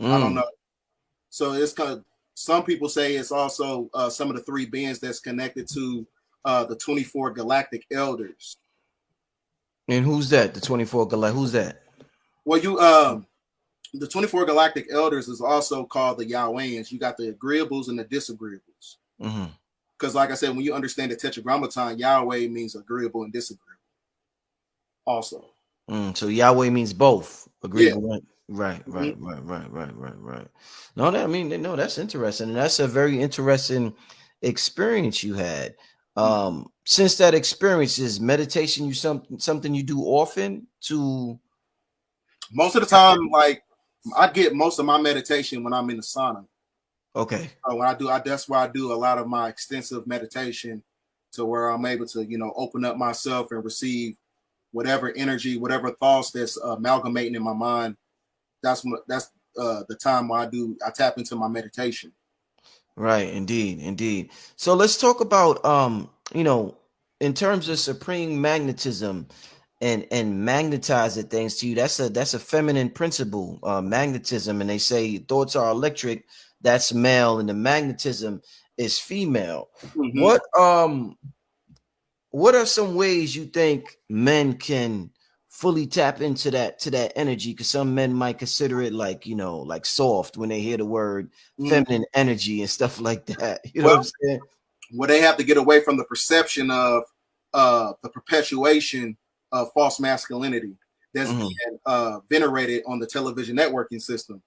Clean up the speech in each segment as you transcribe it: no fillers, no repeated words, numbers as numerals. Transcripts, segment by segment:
I don't Mm. know. So it's kind of, some people say it's also some of the three beings that's connected to the 24 galactic elders. And who's that? The 24 Galactic. Who's that? Well, the 24 galactic elders is also called the Yahwehans. You got the agreeables and the disagreeables. Mm-hmm. Because, like I said, when you understand the Tetragrammaton, Yahweh means agreeable and disagreeable. Also, So Yahweh means both. yeah. Agreeable. Right, Mm-hmm. right. No, that I mean, no, that's interesting. And that's a very interesting experience you had. Since that experience, is meditation you something you do often to Most of the time, like I get most of my meditation when I'm in the sauna. okay. When I do, that's where I do a lot of my extensive meditation, to where I'm able to, open up myself and receive whatever energy, whatever thoughts that's amalgamating in my mind. That's the time where I tap into my meditation. Right, indeed. So let's talk about in terms of supreme magnetism and magnetizing things to you. That's a feminine principle, magnetism, and they say thoughts are electric, that's male, and the magnetism is female. Mm-hmm. What are some ways you think men can fully tap into that energy? Because some men might consider it like like soft when they hear the word Mm-hmm. feminine energy and stuff like that. You know what Well, I'm saying? they have to get away from the perception of the perpetuation of false masculinity that's Hmm. being venerated on the television networking system.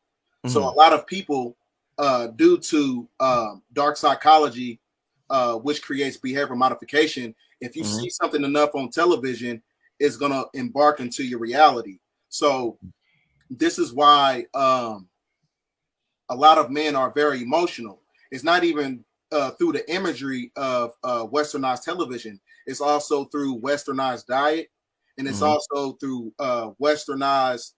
So Hmm. a lot of people, due to dark psychology, which creates behavior modification, if you Hmm. see something enough on television, it's going to embark into your reality. So this is why a lot of men are very emotional. It's not even through the imagery of westernized television. It's also through westernized diet, and it's Hmm. also through westernized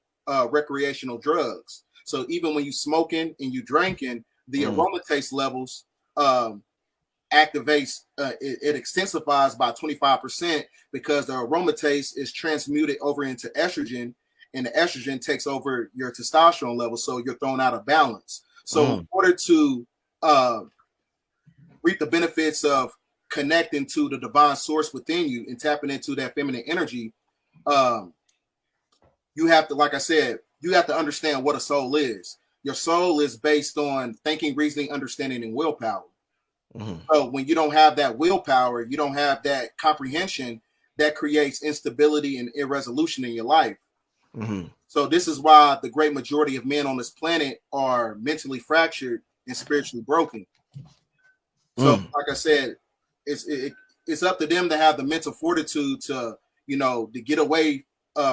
recreational drugs. So even when you smoking and you drinking, the Hmm. aromatase levels um, activates. It extensifies by 25% because the aromatase is transmuted over into estrogen, and the estrogen takes over your testosterone level, so you're thrown out of balance. So in Hmm. order to uh, reap the benefits of connecting to the divine source within you and tapping into that feminine energy, um, you have to, like I said, you have to understand what a soul is. Your soul is based on thinking, reasoning, understanding, and willpower. Hmm. So when you don't have that willpower, you don't have that comprehension, that creates instability and irresolution in your life. Hmm. So this is why the great majority of men on this planet are mentally fractured and spiritually broken. So, Hmm. like I said, it's up to them to have the mental fortitude to to get away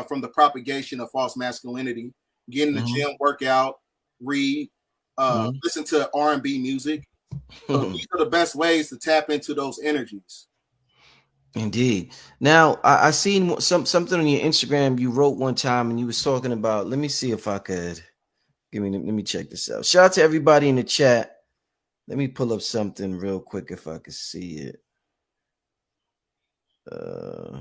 from the propagation of false masculinity, get in the Hmm. gym, work out, read, listen to R&B music. So Hmm. these are the best ways to tap into those energies. Indeed. Now, I seen something on your Instagram you wrote one time, and you was talking about. Let me see if I could let me check this out. Shout out to everybody in the chat. Let me pull up something real quick if I could see it. Uh,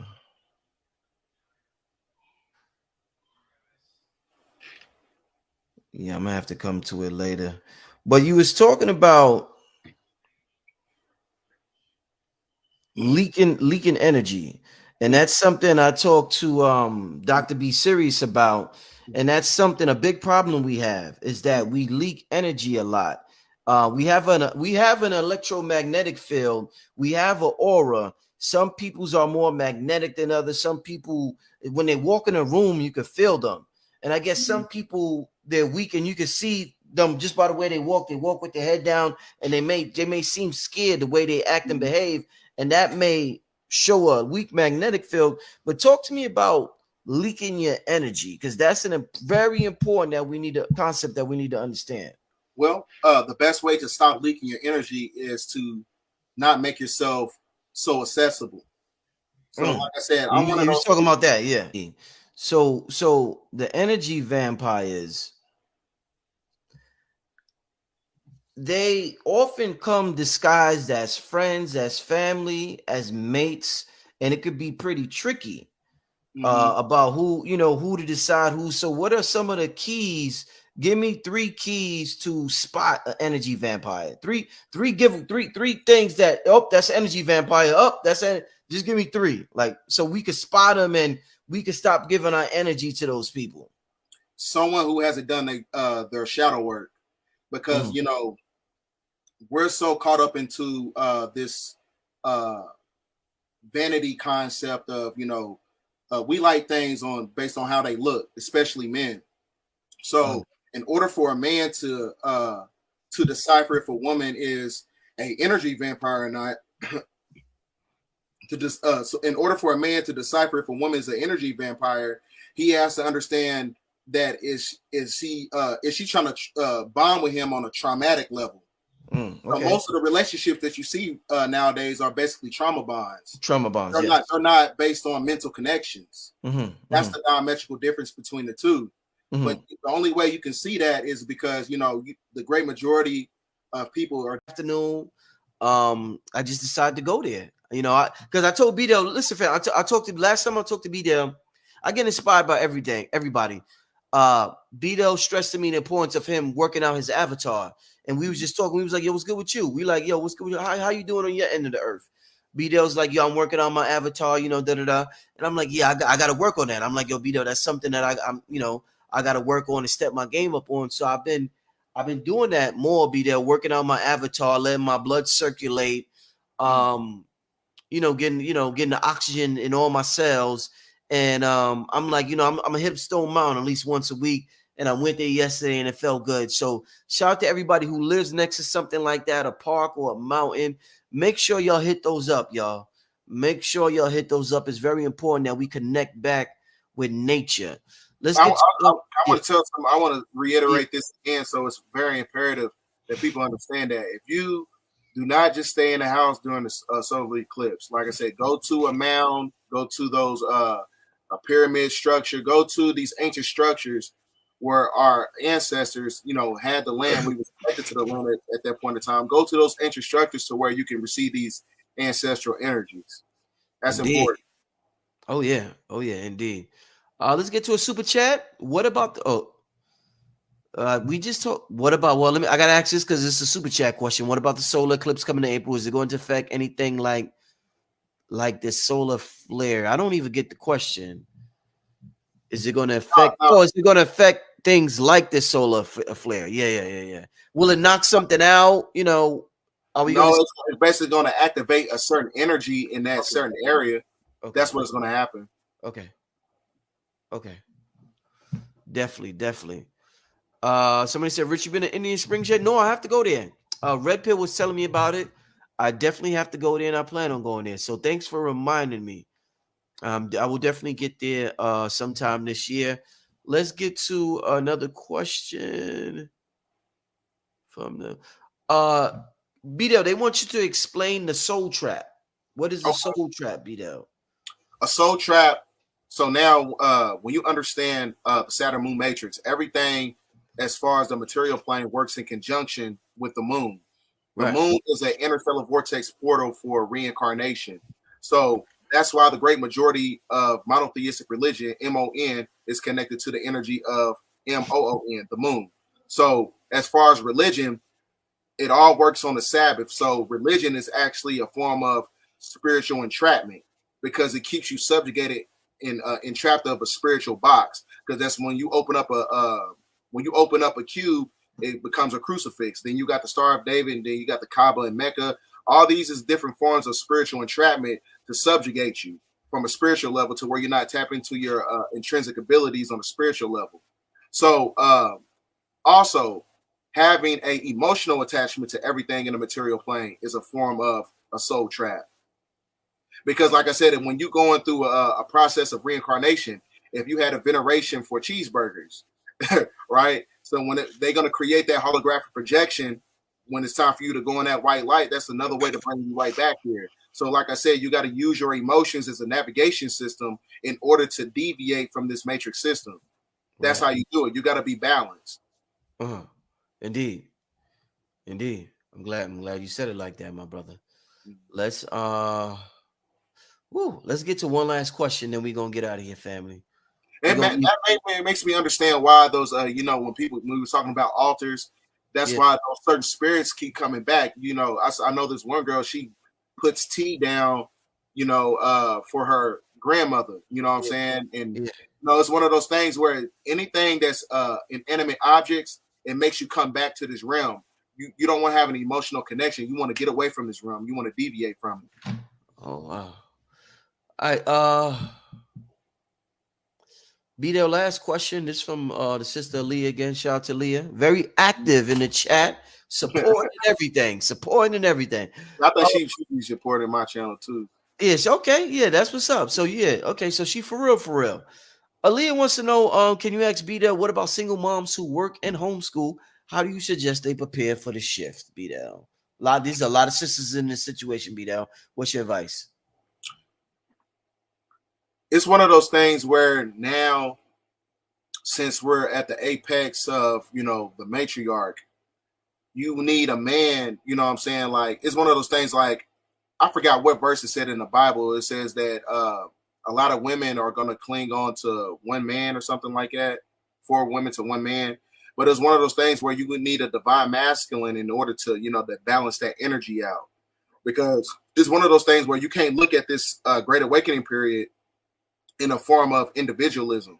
yeah, I'm gonna have to come to it later. But you was talking about leaking energy, and that's something I talked to Dr. B serious about, and that's something, a big problem we have is that we leak energy a lot. We have an electromagnetic field, we have an aura. Some people's are more magnetic than others. Some people, when they walk in a room, you can feel them. And I guess some people, they're weak and you can see them just by the way they walk with their head down, and they may seem scared the way they act and behave, and that may show a weak magnetic field. But talk to me about leaking your energy, because that's very important that we need a concept that we need to understand. Well, the best way to stop leaking your energy is to not make yourself so accessible. So, Mm. like I said, You, I'm one of you was those talking people. about that, yeah. So the energy vampires, they often come disguised as friends, as family, as mates, and it could be pretty tricky Mhm. about who to decide who. So what are some of the keys Give me 3 keys to spot an energy vampire. Three things that, oh, that's an energy vampire. Oh, that's it. Just give me 3. Like, so we could spot them and we could stop giving our energy to those people. Someone who hasn't done their shadow work, because you know, we're so caught up into this vanity concept of, you know, we like things based on how they look, especially men. So in order for a man to decipher if a woman is a energy vampire or not, so in order for a man to decipher if a woman is an energy vampire, he has to understand that is she trying to bond with him on a traumatic level. Okay. Most of the relationships that you see nowadays are basically trauma bonds. They're Yes. they're not based on mental connections. That's the diametrical difference between the two. But the only way you can see that is because, you know, the great majority of people are afternoon. I just decided to go there. You know, because I told BDELL, listen, fam, I talked to last time I talked to BDELL, I get inspired by everybody. BDELL stressed to me the importance of him working out his avatar. And we was just talking. We was like, yo, what's good with you? We like, yo, what's good with you? How you doing on your end of the earth? BDELL's like, yo, I'm working on my avatar, you know, da-da-da. And I'm like, yeah, I got to work on that. I'm like, yo, BDELL, that's something that I'm, you know, I got to work on and step my game up on. So I've been doing that more, BDELL, working on my avatar, letting my blood circulate, you know, getting the oxygen in all my cells. And I'm like, you know, I'm a hip Stone Mountain at least once a week. And I went there yesterday and it felt good. So shout out to everybody who lives next to something like that, a park or a mountain. Make sure y'all hit those up, y'all. Make sure y'all hit those up. It's very important that we connect back with nature. Let's get I want to tell some. I want to reiterate this again, so it's very imperative that people understand that if you do not just stay in the house during the solar eclipse, like I said, go to a mound, go to those a pyramid structure, go to these ancient structures where our ancestors, you know, had the land. We were connected to the land at that point in time. Go to those ancient structures to where you can receive these ancestral energies. That's important. Oh yeah, indeed. Let's get to a super chat. What about the we just talked. What about? Well, I gotta ask this because it's a super chat question. What about the solar eclipse coming in April? Is it going to affect anything like this solar flare? I don't even get the question. Is it going to affect? Oh, is it going to affect things like this solar flare? Yeah. Will it knock something out? You know, are we? No, it's basically going to activate a certain energy in that certain area. Okay. That's what's going to happen. Okay. Definitely. Somebody said, Rich, you been to Indian Springs yet? No, I have to go there. Red Pill was telling me about it. I definitely have to go there, and I plan on going there. So thanks for reminding me. I will definitely get there sometime this year. Let's get to another question from the BDELL. They want you to explain the soul trap. What is the soul trap, BDELL? A soul trap. So now, when you understand the Saturn Moon matrix, everything as far as the material plane works in conjunction with the moon. The moon is an interstellar vortex portal for reincarnation. So that's why the great majority of monotheistic religion, MON, is connected to the energy of MOON, the moon. So as far as religion, it all works on the Sabbath. So religion is actually a form of spiritual entrapment because it keeps you subjugated and entrapped of a spiritual box. Because that's when you open up a cube, it becomes a crucifix. Then you got the Star of David, and then you got the Kaaba and Mecca. All these is different forms of spiritual entrapment to subjugate you from a spiritual level to where you're not tapping into your intrinsic abilities on a spiritual level. So also having an emotional attachment to everything in the material plane is a form of a soul trap. Because like I said, when you're going through a process of reincarnation, if you had a veneration for cheeseburgers, right? So when they're going to create that holographic projection, when it's time for you to go in that white light, that's another way to bring you right back here. So like I said, you got to use your emotions as a navigation system in order to deviate from this matrix system. That's how you do it. You got to be balanced. Indeed. I'm glad you said it like that, my brother. Let's get to one last question, then we're gonna get out of here, family. We're gonna be, It makes me understand why those, you know, when we were talking about altars, that's yeah, why those certain spirits keep coming back. You know, I know this one girl, she puts tea down, you know, for her grandmother, you know what I'm yeah, saying? And, yeah. you know, it's one of those things where anything that's inanimate objects, it makes you come back to this realm. You don't want to have an emotional connection. You want to get away from this realm. You want to deviate from it. Oh wow. I BDELL, last question. This from the sister Leah again. Shout out to Leah. Very active in the chat, supporting everything. Supporting and everything. I think she be supporting my channel too. Yes, okay. Yeah, that's what's up. So yeah, okay. So she for real, for real. Aaliyah wants to know, can you ask BDELL, what about single moms who work and homeschool? How do you suggest they prepare for the shift, BDELL? These are a lot of sisters in this situation, BDELL. What's your advice? It's one of those things where now, since we're at the apex of, you know, the matriarch, you need a man, you know what I'm saying? Like, it's one of those things, like, I forgot what verse it said in the Bible. It says that a lot of women are going to cling on to one man or something like that, 4 women to 1 man. But it's one of those things where you would need a divine masculine in order to, you know, to balance that energy out. Because it's one of those things where you can't look at this Great Awakening period in a form of individualism.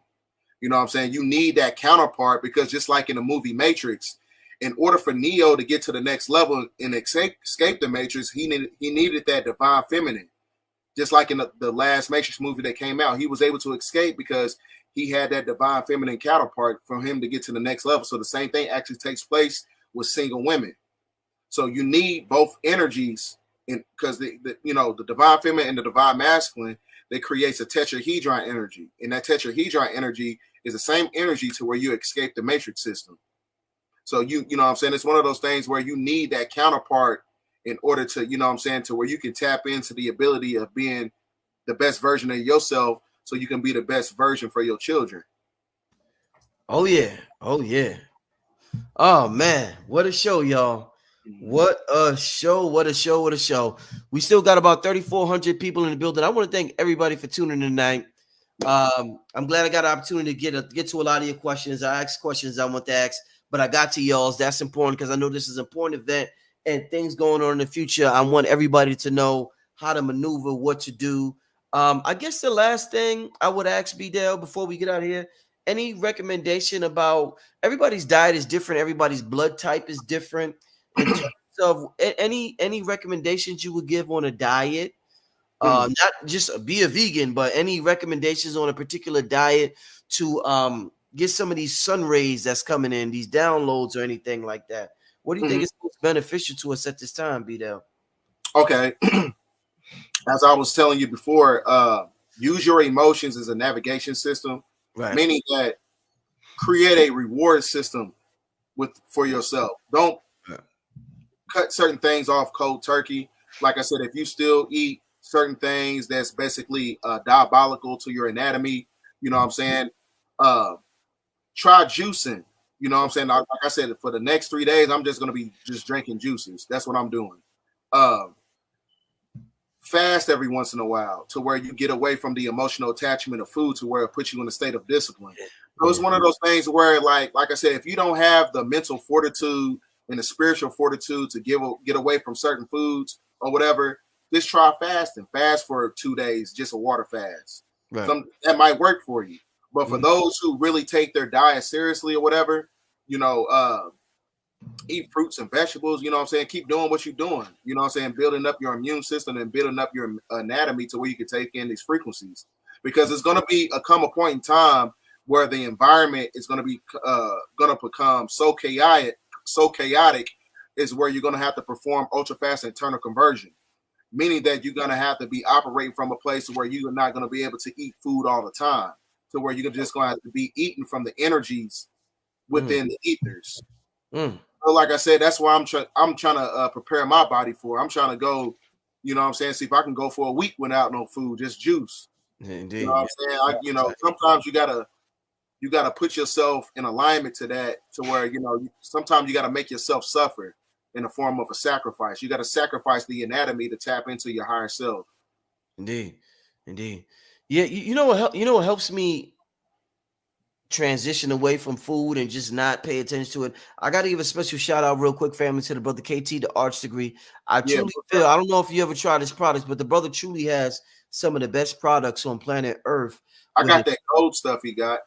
You know what I'm saying? You need that counterpart, because just like in the movie Matrix, in order for Neo to get to the next level and escape the Matrix, he needed that divine feminine. Just like in the last Matrix movie that came out, he was able to escape because he had that divine feminine counterpart for him to get to the next level. So the same thing actually takes place with single women. So you need both energies, because the you know, the divine feminine and the divine masculine, that creates a tetrahedron energy, and that tetrahedron energy is the same energy to where you escape the matrix system. So you know what I'm saying, it's one of those things where you need that counterpart in order to, you know what I'm saying, to where you can tap into the ability of being the best version of yourself, so you can be the best version for your children. Oh yeah. Oh yeah. Oh man, what a show, y'all. What a show, what a show, what a show. We still got about 3,400 people in the building. I want to thank everybody for tuning in tonight. I'm glad I got an opportunity to get to a lot of your questions. I asked questions I want to ask, but I got to y'all's. That's important because I know this is an important event and things going on in the future. I want everybody to know how to maneuver, what to do. I guess the last thing I would ask BDELL before we get out of here, any recommendation about everybody's diet is different, everybody's blood type is different. In terms of any recommendations you would give on a diet, not just be a vegan, but any recommendations on a particular diet to get some of these sun rays that's coming in, these downloads or anything like that? What do you think is most beneficial to us at this time, BDELL? Okay. As I was telling you before, use your emotions as a navigation system, Right. meaning that create a reward system for yourself. Don't cut certain things off cold turkey. Like I said, if you still eat certain things that's basically diabolical to your anatomy, you know what I'm saying, try juicing. You know what I'm saying? Like I said, for the next 3 days, I'm just going to be just drinking juices. That's what I'm doing. Fast every once in a while, to where you get away from the emotional attachment of food, to where it puts you in a state of discipline. So it's one of those things where, like I said, if you don't have the mental fortitude and the spiritual fortitude to get away from certain foods or whatever, just try fasting. Fast for 2 days, just a water fast. Right. That might work for you. But for those who really take their diet seriously or whatever, you know, eat fruits and vegetables, you know what I'm saying? Keep doing what you're doing, you know what I'm saying? Building up your immune system and building up your anatomy to where you can take in these frequencies. Because it's going to come a point in time where the environment is going to be going to become so chaotic is where you're going to have to perform ultra fast internal conversion, meaning that you're going to have to be operating from a place where you're not going to be able to eat food all the time, to where you're just going to have to be eating from the energies within the ethers. So like I said, that's why I'm trying to prepare my body for. I'm trying to go, you know what I'm saying, see if I can go for a week without no food, just juice. Indeed. You know what I'm saying? You know, sometimes you gotta put yourself in alignment to that, to where, you know, sometimes you gotta make yourself suffer in the form of a sacrifice. You gotta sacrifice the anatomy to tap into your higher self. Indeed. Yeah, you know what helps me transition away from food and just not pay attention to it. I got to give a special shout out real quick, family, to the brother KT, the arts degree. I Yeah, truly feel, I don't know if you ever tried his products, but the brother truly has some of the best products on planet Earth. I got that gold stuff he got.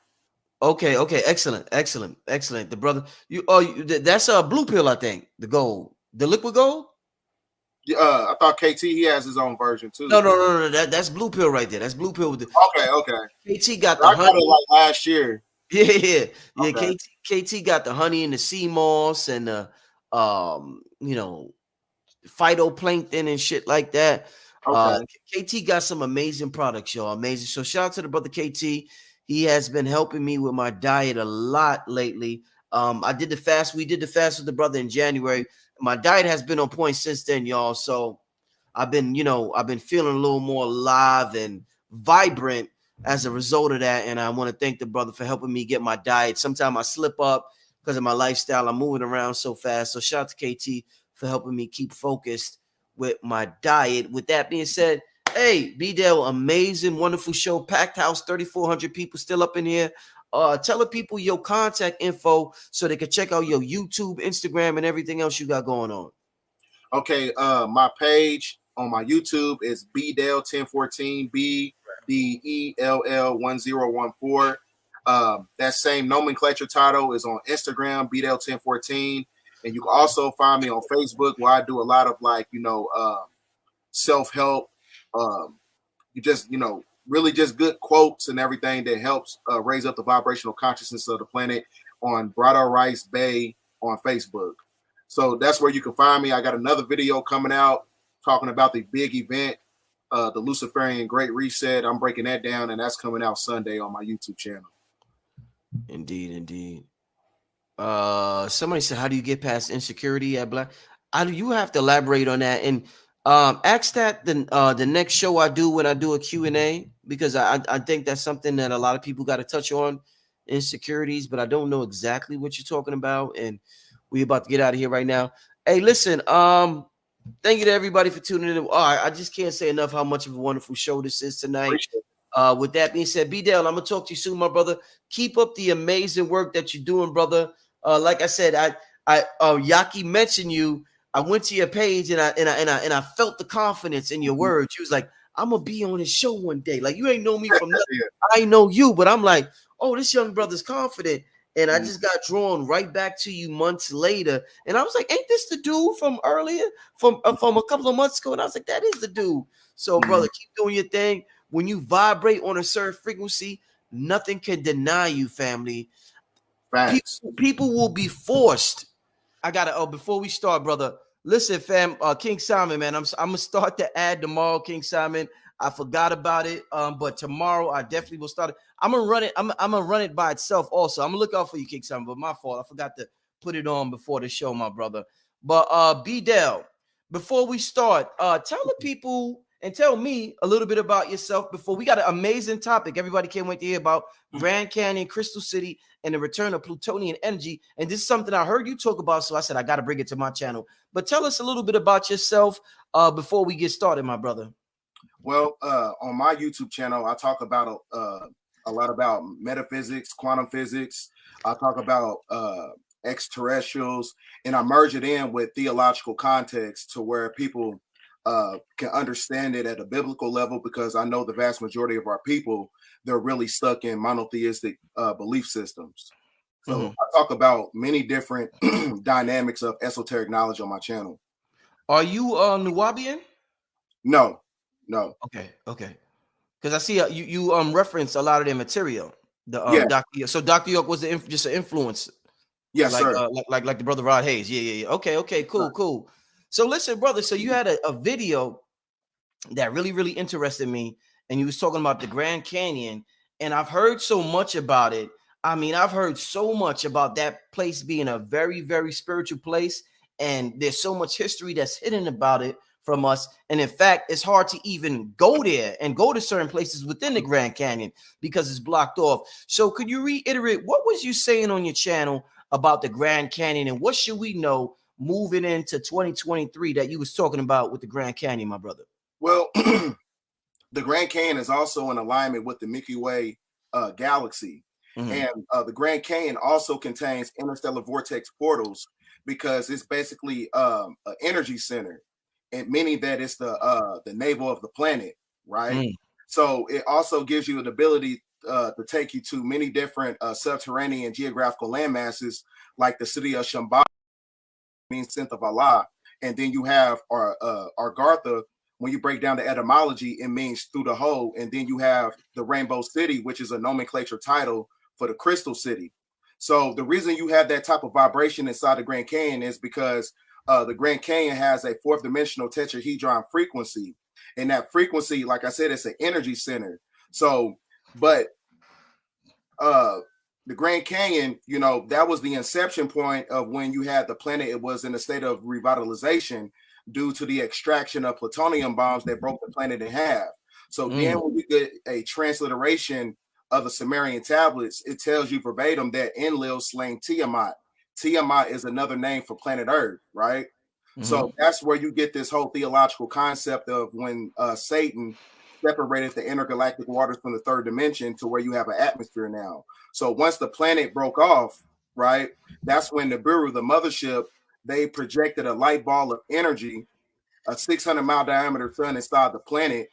Okay, excellent. The brother, that's a blue pill, I think. The gold, the liquid gold. I thought KT he has his own version too. No. That's blue pill right there. That's blue pill with the. Okay. KT got the I honey. got it like last year. Yeah. Okay. KT got the honey and the sea moss and the phytoplankton and shit like that. Okay. KT got some amazing products, y'all. Amazing. So shout out to the brother KT. He has been helping me with my diet a lot lately. I did the fast. We did the fast with the brother in January. My diet has been on point since then, y'all. So I've been feeling a little more alive and vibrant as a result of that. And I want to thank the brother for helping me get my diet. Sometimes I slip up because of my lifestyle. I'm moving around so fast. So shout out to KT for helping me keep focused with my diet. With that being said, hey, BDELL, amazing, wonderful show. Packed house, 3,400 people still up in here. Tell the people your contact info so they can check out your YouTube, Instagram, and everything else you got going on. Okay, my page on my YouTube is BDELL1014, BDELL1014. That same nomenclature title is on Instagram, BDELL1014. And you can also find me on Facebook where I do a lot of self-help. You just, really just good quotes and everything that helps raise up the vibrational consciousness of the planet on Brado Rice Bay on Facebook. So that's where you can find me. I got another video coming out talking about the big event, the Luciferian Great Reset. I'm breaking that down, and that's coming out Sunday on my YouTube channel. Indeed. Somebody said, how do you get past insecurity at Black? You have to elaborate on that and ask that the next show I do when I do a Q&A, because I think that's something that a lot of people got to touch on, insecurities, but I don't know exactly what you're talking about. And we're about to get out of here right now. Hey, listen, thank you to everybody for tuning in. I just can't say enough how much of a wonderful show this is tonight. With that being said, BDELL, I'm gonna talk to you soon, my brother. Keep up the amazing work that you're doing, brother. Like I said, Yaki mentioned you. I went to your page and I felt the confidence in your words. You was like, I'm gonna be on his show one day. Like, you ain't know me from nothing. I know you, but I'm like, oh, this young brother's confident. And I just got drawn right back to you months later. And I was like, ain't this the dude from earlier, from a couple of months ago? And I was like, that is the dude. So, brother, keep doing your thing. When you vibrate on a certain frequency, nothing can deny you, family. People will be forced. I gotta. Before we start, brother, listen, fam. King Simon, man, I'm gonna start to add tomorrow, King Simon. I forgot about it, but tomorrow I definitely will start it. I'm gonna run it. I'm gonna run it by itself. Also, I'm gonna look out for you, King Simon. But my fault. I forgot to put it on before the show, my brother. But BDELL, before we start, tell the people and tell me a little bit about yourself. Before we got an amazing topic, everybody can't wait to hear about Grand Canyon, Crystal City, and the return of Plutonian energy. And this is something I heard you talk about, so I said I got to bring it to my channel. But tell us a little bit about yourself before we get started, my brother. Well, on my YouTube channel, I talk about a lot about metaphysics, quantum physics. I talk about extraterrestrials, and I merge it in with theological context to where people can understand it at a biblical level, because I know the vast majority of our people, they're really stuck in monotheistic belief systems. So I talk about many different dynamics of esoteric knowledge on my channel. Are you Nuwabian? No. Okay. Because I see you reference a lot of their material. The Dr. So Dr. York was just an influence. Yes, like, sir. Like the brother Rod Hayes. Yeah. Okay. Cool. So listen, brother. So you had a video that really interested me, and you was talking about the Grand Canyon, and I've heard so much about it. I mean, I've heard so much about that place being a very spiritual place, and there's so much history that's hidden about it from us. And in fact, it's hard to even go there and go to certain places within the Grand Canyon because it's blocked off. So could you reiterate, what was you saying on your channel about the Grand Canyon, and what should we know moving into 2023 that you was talking about with the Grand Canyon, my brother? Well, the Grand Canyon is also in alignment with the Milky Way galaxy. Mm-hmm. And the Grand Canyon also contains interstellar vortex portals because it's basically an energy center, and meaning that it's the navel of the planet, right? Mm. So it also gives you an ability to take you to many different subterranean geographical landmasses, like the city of Shambhala, means sent of Allah, and then you have Argartha. When you break down the etymology, it means through the hole, and then you have the Rainbow City, which is a nomenclature title for the Crystal City. So the reason you have that type of vibration inside the Grand Canyon is because the Grand Canyon has a fourth dimensional tetrahedron frequency, and that frequency, like I said, it's an energy center. So, but uh the Grand Canyon, you know, that was the inception point of when you had the planet. It was in a state of revitalization due to the extraction of plutonium bombs that broke the planet in half. So then when you get a transliteration of the Sumerian tablets, it tells you verbatim that Enlil slain Tiamat. Tiamat is another name for planet Earth, right? Mm-hmm. So that's where you get this whole theological concept of when Satan separated the intergalactic waters from the third dimension to where you have an atmosphere now. So once the planet broke off, right, that's when the Nibiru, the mothership, they projected a light ball of energy, a 600-mile diameter sun inside the planet,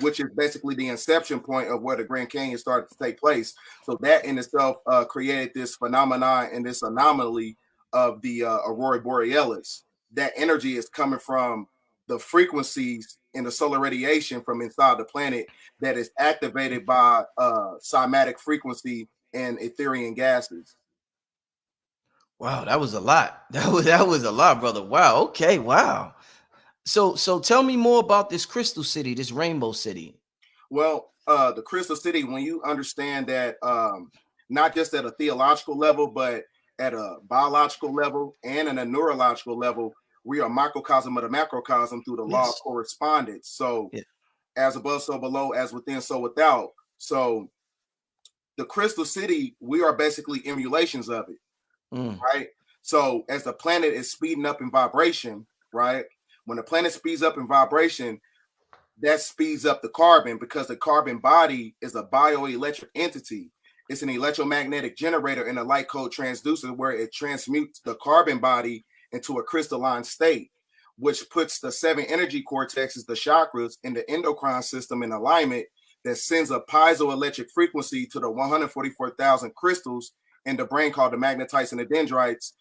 which is basically the inception point of where the Grand Canyon started to take place. So that in itself created this phenomenon and this anomaly of the Aurora Borealis. That energy is coming from the frequencies in the solar radiation from inside the planet that is activated by cymatic frequency and Ethereal gases. Wow, that was a lot. That was a lot, brother. Wow. Okay. Wow. So tell me more about this Crystal City, this Rainbow City. Well, the Crystal City, when you understand that not just at a theological level, but at a biological level and at a neurological level, we are microcosm of the macrocosm through the law of Yes. correspondence. So Yeah. as above, so below, as within, so without. So the Crystal City, we are basically emulations of it, Mm. right? So as the planet is speeding up in vibration, right? When the planet speeds up in vibration, that speeds up the carbon because the carbon body is a bioelectric entity. It's an electromagnetic generator and a light code transducer where it transmutes the carbon body into a crystalline state, which puts the 7 energy cortexes, the chakras, in the endocrine system in alignment that sends a piezoelectric frequency to the 144,000 crystals in the brain called the magnetites and the dendrites,